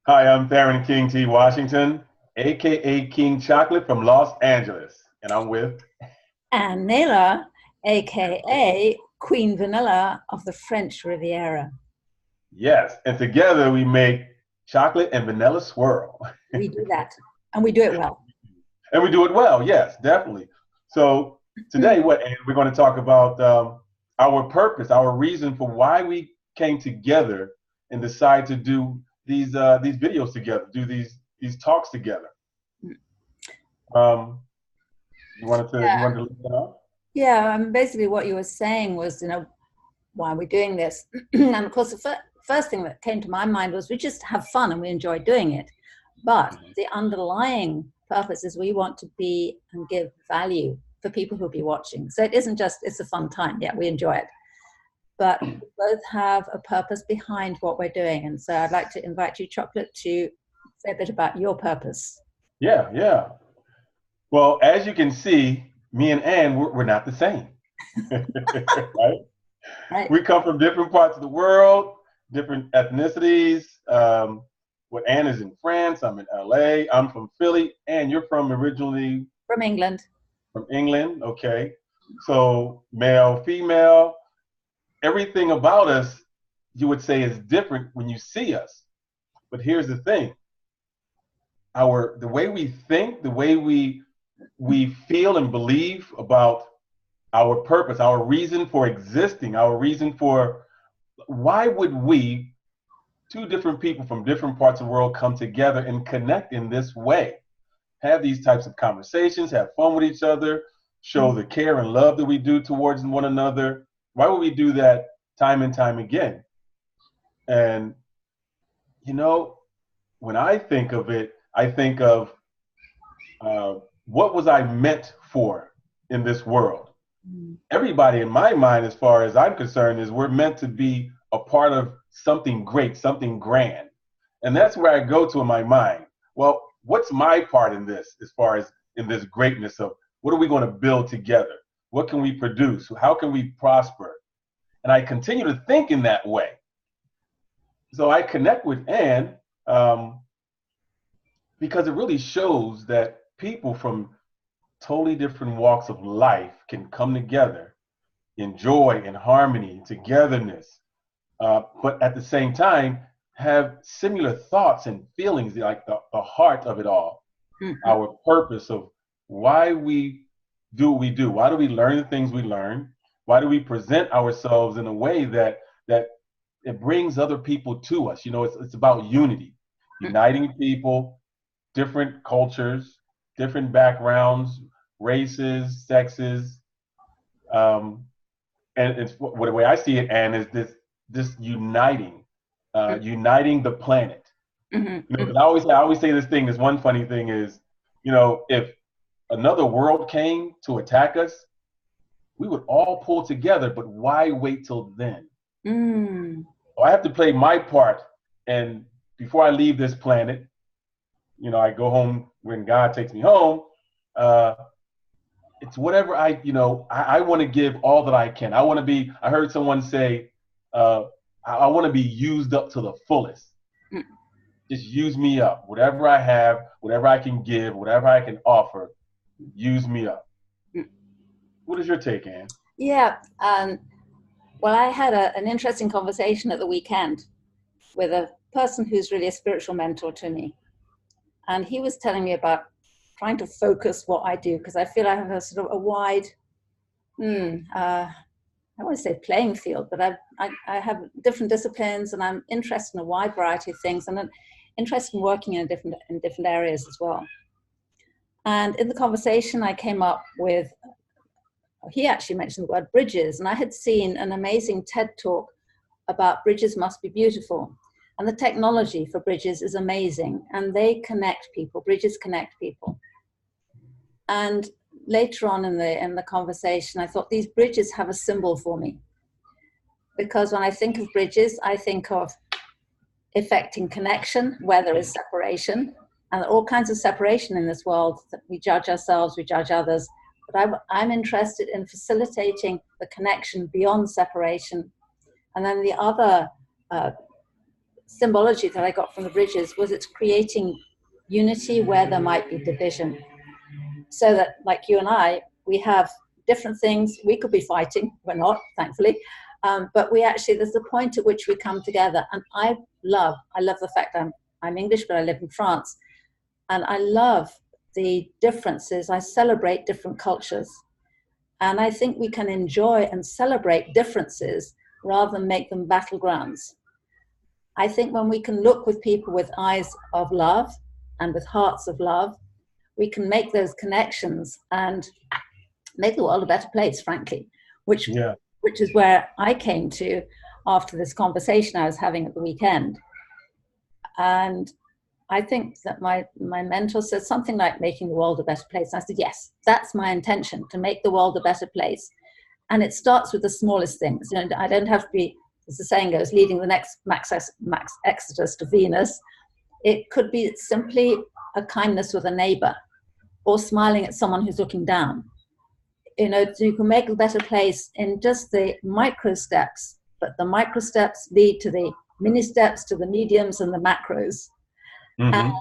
Hi, I'm Theron King T. Washington, aka King Chocolate from Los Angeles, and I'm with. And Nela, aka Queen Vanilla of the French Riviera. Yes, and together we make chocolate and vanilla swirl. We do that, and we do it well. And we do it well, yes, definitely. So today, we're going to talk about our purpose, our reason for why we came together and decide to do these videos together, do these talks together. Um, you wanted to look that up? Yeah, basically what you were saying was, why we're doing this. And of course, the first thing that came to my mind was we just have fun and we enjoy doing it. But the underlying purpose is we want to be and give value for people who'll be watching. So it isn't just, it's a fun time. Yeah, we enjoy it. But we both have a purpose behind what we're doing. And so I'd like to invite you, Chocolate, to say a bit about your purpose. Yeah, yeah. Well, as you can see, me and Anne, we're not the same, right? Right. We come from different parts of the world, different ethnicities. What Anne is in France, I'm in LA. I'm from Philly, and you're from originally From England. from England. Okay, so male, female, everything about us, you would say, is different when you see us. But here's the thing: the way we think, the way we feel and believe about our purpose, our reason for existing, our reason for why would we, two different people from different parts of the world, come together and connect in this way, have these types of conversations, have fun with each other, show the care and love that we do towards one another. Why would we do that time and time again? And you know, when I think of it, I think of what was I meant for in this world? Everybody in my mind, as far as I'm concerned, is we're meant to be a part of something great, something grand. And that's where I go to in my mind. Well, what's my part in this, as far as in this greatness of what are we going to build together? What can we produce? How can we prosper? And I continue to think in that way. So I connect with Anne um, because it really shows that people from totally different walks of life can come together in joy and harmony, togetherness, but at the same time have similar thoughts and feelings, like the heart of it all, our purpose of why we do what we do. Why do we learn the things we learn? Why do we present ourselves in a way that it brings other people to us? You know, it's about unity, uniting people, different cultures, different backgrounds, races, sexes, um, and it's what the way I see it, and is this uniting, uniting the planet. You know, 'cause I always say this thing. This one funny thing is, you know, if another world came to attack us, we would all pull together. But why wait till then? Mm. So I have to play my part, and before I leave this planet, you know, I go home when God takes me home. Uh, it's whatever I want to give all that I can. I want to be, I heard someone say, uh, I want to be used up to the fullest. Just use me up. Whatever I have, whatever I can give, whatever I can offer, use me up. What is your take, Ann? Yeah. Well, I had an interesting conversation at the weekend with a person who's really a spiritual mentor to me. And he was telling me about trying to focus what I do, because I feel I have a sort of a wide, I want to say playing field, but I have different disciplines and I'm interested in a wide variety of things, and I'm interested in working in different areas as well. And in the conversation, I came up with, he actually mentioned the word bridges, and I had seen an amazing TED talk about bridges must be beautiful. And the technology for bridges is amazing, and they connect people. Bridges connect people. And later on in the conversation, I thought these bridges have a symbol for me, because when I think of bridges, I think of effecting connection where there is separation, and all kinds of separation in this world. That we judge ourselves, we judge others. But I'm interested in facilitating the connection beyond separation. And then the other symbology that I got from the bridges was it's creating unity where there might be division. So that, like you and I, we have different things. We could be fighting. We're not, thankfully. But we actually, there's a point at which we come together. And I love the fact I'm English, but I live in France. And I love the differences. I celebrate different cultures. And I think we can enjoy and celebrate differences rather than make them battlegrounds. I think when we can look with people with eyes of love and with hearts of love, we can make those connections and make the world a better place, frankly, which is where I came to after this conversation I was having at the weekend. And I think that my mentor said something like making the world a better place. And I said, yes, that's my intention, to make the world a better place. And it starts with the smallest things. You know, I don't have to be, as the saying goes, leading the next Max Exodus to Venus. It could be simply a kindness with a neighbor or smiling at someone who's looking down. You know, so you can make a better place in just the micro steps, but the micro steps lead to the mini steps, to the mediums and the macros. Mm-hmm.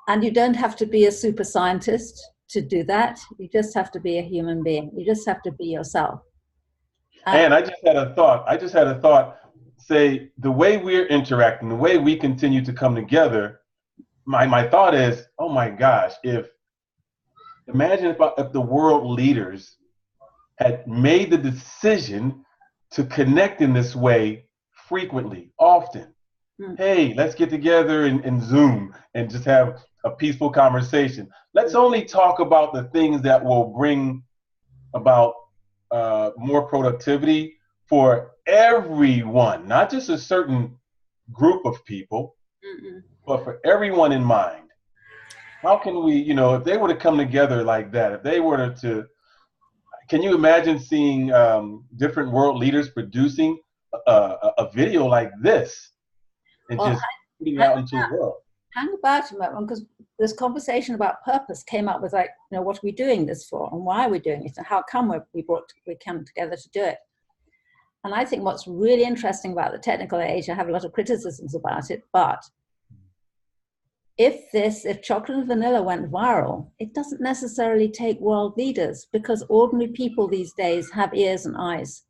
And you don't have to be a super scientist to do that. You just have to be a human being. You just have to be yourself. And I just had a thought. Say, the way we're interacting, the way we continue to come together, my thought is, oh my gosh, imagine if the world leaders had made the decision to connect in this way frequently, often. Hey, let's get together in Zoom and just have a peaceful conversation. Let's only talk about the things that will bring about more productivity for everyone, not just a certain group of people, but for everyone in mind. How can we, you know, if they were to come together like that, if they were to can you imagine seeing different world leaders producing a video like this? And just putting out into the world. Hang about a moment, because this conversation about purpose came up with, like, you know, what are we doing this for, and why are we doing it, and how come we come together to do it? And I think what's really interesting about the technical age, I have a lot of criticisms about it, but if chocolate and vanilla went viral, it doesn't necessarily take world leaders, because ordinary people these days have ears and eyes.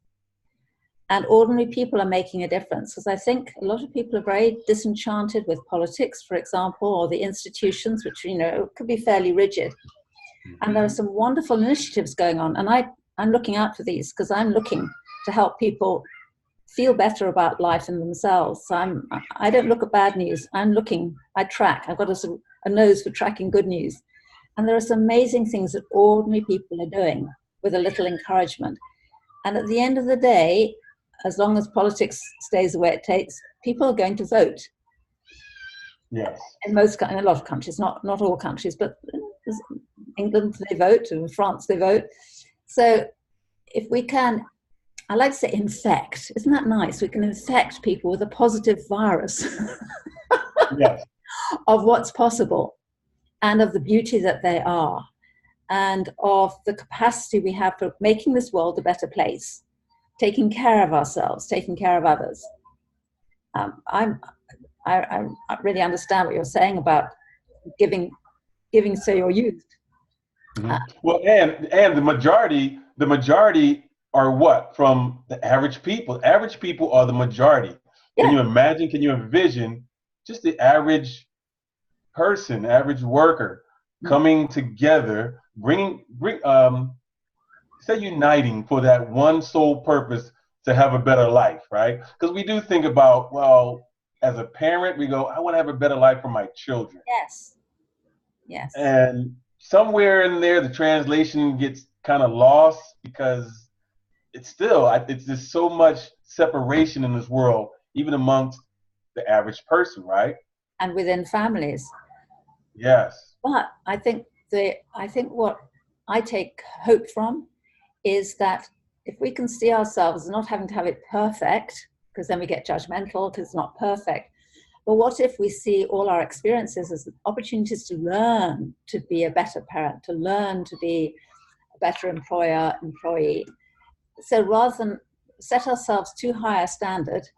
And ordinary people are making a difference, because I think a lot of people are very disenchanted with politics, for example, or the institutions, which, you know, could be fairly rigid. And there are some wonderful initiatives going on. And I'm looking out for these, because I'm looking to help people feel better about life and themselves. So I don't look at bad news. I track. I've got a nose for tracking good news. And there are some amazing things that ordinary people are doing with a little encouragement. And at the end of the day, as long as politics stays the way it takes, people are going to vote. Yes. In a lot of countries, not all countries, but England they vote, and France they vote. So if we can, I like to say infect. Isn't that nice? We can infect people with a positive virus yes. of what's possible, and of the beauty that they are, and of the capacity we have for making this world a better place. Taking care of ourselves, taking care of others. I really understand what you're saying about giving so you're used. Mm-hmm. Well, and the majority are what? From the average people. Average people are the majority. Yeah. Can you imagine? Can you envision just the average person, average worker, coming together, uniting for that one sole purpose, to have a better life, right? Because we do think about, well, as a parent, we go, I want to have a better life for my children. Yes. Yes. And somewhere in there, the translation gets kind of lost, because it's just so much separation in this world, even amongst the average person, right? And within families. Yes. But I think what I take hope from is that if we can see ourselves not having to have it perfect, because then we get judgmental because it's not perfect, but what if we see all our experiences as opportunities to learn to be a better parent, to learn to be a better employer, employee? So rather than set ourselves too high a standard,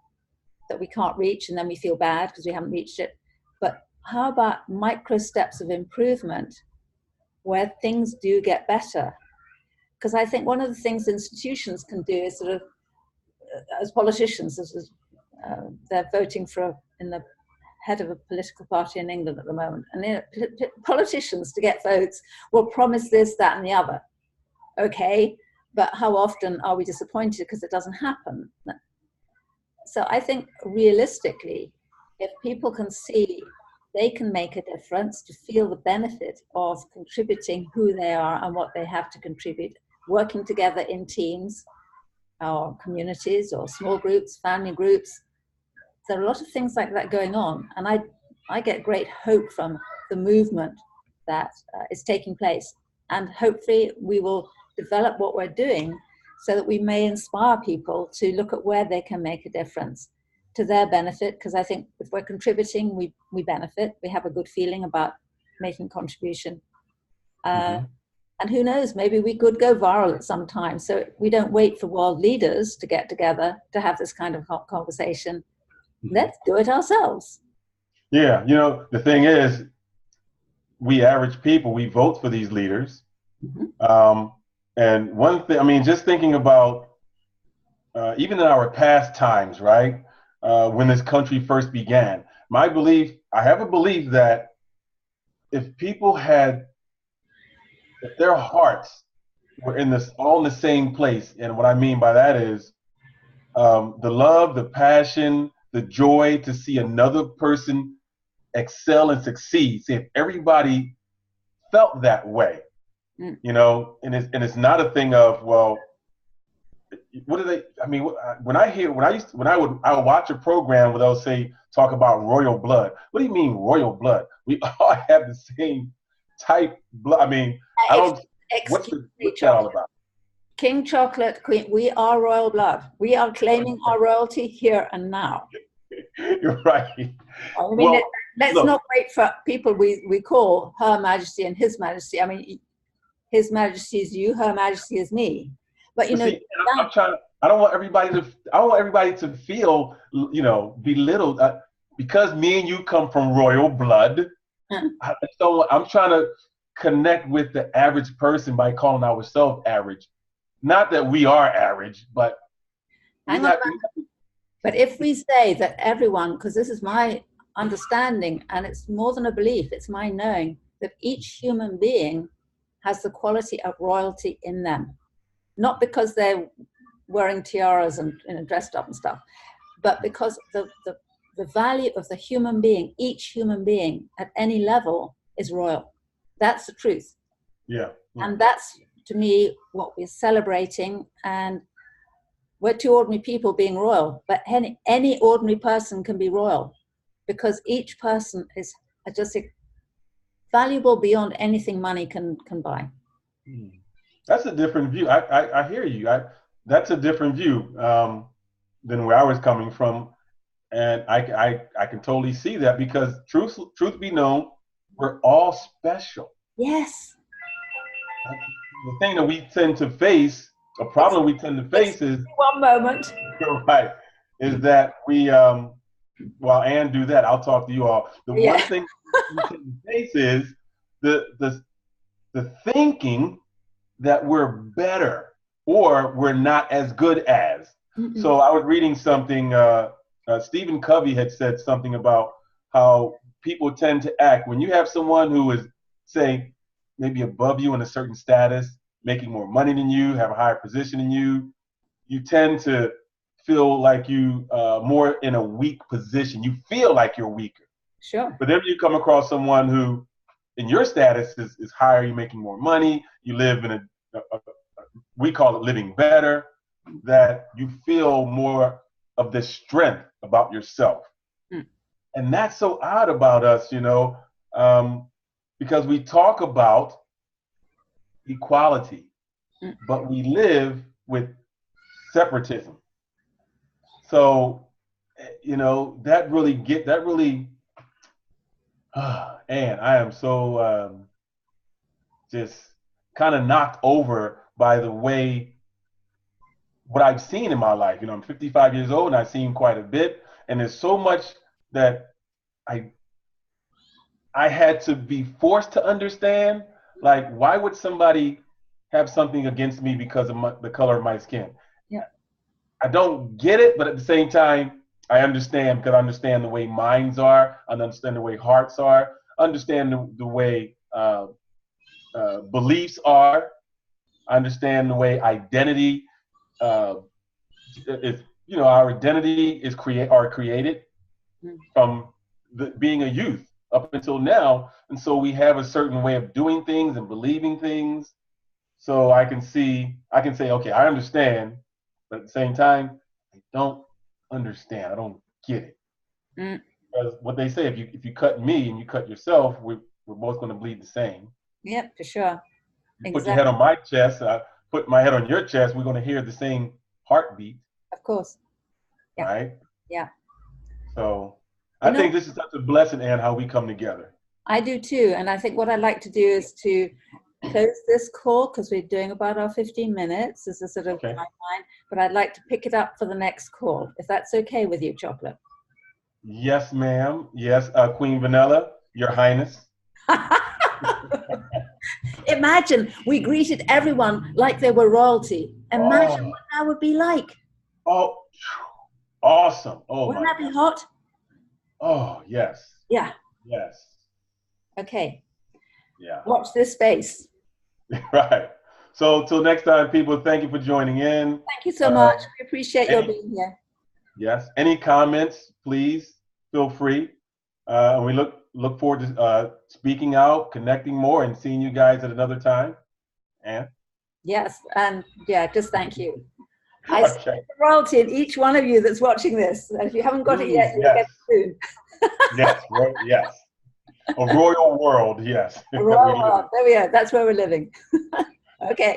that we can't reach and then we feel bad because we haven't reached it. But how about micro steps of improvement where things do get better? Because I think one of the things institutions can do is sort of, as politicians, they're voting for in the head of a political party in England at the moment, and politicians, to get votes, will promise this, that, and the other. Okay, but how often are we disappointed because it doesn't happen? So I think realistically, if people can see they can make a difference, to feel the benefit of contributing who they are and what they have to contribute, working together in teams or communities or small groups, family groups, there are a lot of things like that going on. And I get great hope from the movement that is taking place. And hopefully we will develop what we're doing so that we may inspire people to look at where they can make a difference to their benefit. Because I think if we're contributing, we benefit. We have a good feeling about making contribution. And who knows, maybe we could go viral at some time. So we don't wait for world leaders to get together to have this kind of conversation. Let's do it ourselves. Yeah, you know, the thing is, we average people, we vote for these leaders. And one thing, I mean, just thinking about even in our past times, right, when this country first began, my belief, I have a belief that if people had, if their hearts were in this, all in the same place, and what I mean by that is the love, the passion, the joy to see another person excel and succeed. See, if everybody felt that way, you know, and it's not a thing of, well, what do they? I mean, when I would watch a program where they'll say talk about royal blood. What do you mean royal blood? We all have the same type blood. I mean, I don't. What's that all about? King Chocolate, Queen, we are royal blood. We are claiming our royalty here and now. You're right. I mean, well, let's not wait for people we call Her Majesty and His Majesty. I mean, His Majesty is you, Her Majesty is me. But you know, see, I'm trying. I don't want everybody to feel, you know, belittled because me and you come from royal blood. So I'm trying to connect with the average person by calling ourselves average. Not that we are average, but but if we say that everyone, because this is my understanding, and it's more than a belief, it's my knowing that each human being has the quality of royalty in them. Not because they're wearing tiaras and, you know, dressed up and stuff, but because the value of the human being, each human being at any level is royal. That's the truth. Yeah. And that's, to me, what we're celebrating. And we're two ordinary people being royal, but any ordinary person can be royal because each person is just valuable beyond anything money can buy. That's a different view. I hear you. That's a different view than where I was coming from. And I can totally see that because truth be known, we're all special. Yes. The thing that we tend to face, a problem we tend to face is one moment. Right. Is that we while Ann do that, I'll talk to you all. The one thing we tend to face is the thinking that we're better or we're not as good as. Mm-mm. So I was reading something, Stephen Covey had said something about how people tend to act when you have someone who is, say, maybe above you in a certain status, making more money than you, have a higher position than you, you tend to feel like you more in a weak position. You feel like you're weaker. Sure. But then you come across someone who, in your status, is higher, you're making more money, you live in a we call it living better, that you feel more of the strength about yourself. Mm. And that's so odd about us, you know, because we talk about equality, but we live with separatism. So, you know, and I am so just kind of knocked over by the way what I've seen in my life. You know, I'm 55 years old and I've seen quite a bit. And there's so much that I had to be forced to understand. Like, why would somebody have something against me because of the color of my skin? Yeah. I don't get it, but at the same time, I understand, because I understand the way minds are, I understand the way hearts are, I understand the way beliefs are, I understand the way identity is. Our identity is created from being a youth up until now, and so we have a certain way of doing things and believing things. So I can say, okay, I understand, but at the same time, I don't understand. I don't get it. Because what they say, if you cut me and you cut yourself, we're both going to bleed the same. Yeah, for sure. You put your head on my chest, I put my head on your chest, we're going to hear the same heartbeat. Of course. Yeah. Right? Yeah. So I think this is such a blessing, Ann, how we come together. I do too. And I think what I'd like to do is to close this call, because we're doing about our 15 minutes as a sort of timeline, but I'd like to pick it up for the next call, if that's okay with you, Chocolate. Yes, ma'am. Yes, Queen Vanilla, Your Highness. Imagine we greeted everyone like they were royalty. Imagine what that would be like. Oh, awesome. Oh, wouldn't that be hot? Oh, yes. Yeah. Yes. Okay. Yeah. Watch this space. Right. So till next time, people, thank you for joining in. Thank you so much. We appreciate your being here. Yes. Any comments, please feel free. And we look forward to speaking out, connecting more, and seeing you guys at another time. And yes, and just thank you. I see the royalty in each one of you that's watching this. And if you haven't got it yet, you'll get it soon. Yes, yes. A royal world, yes. A royal world. There we are. That's where we're living. Okay.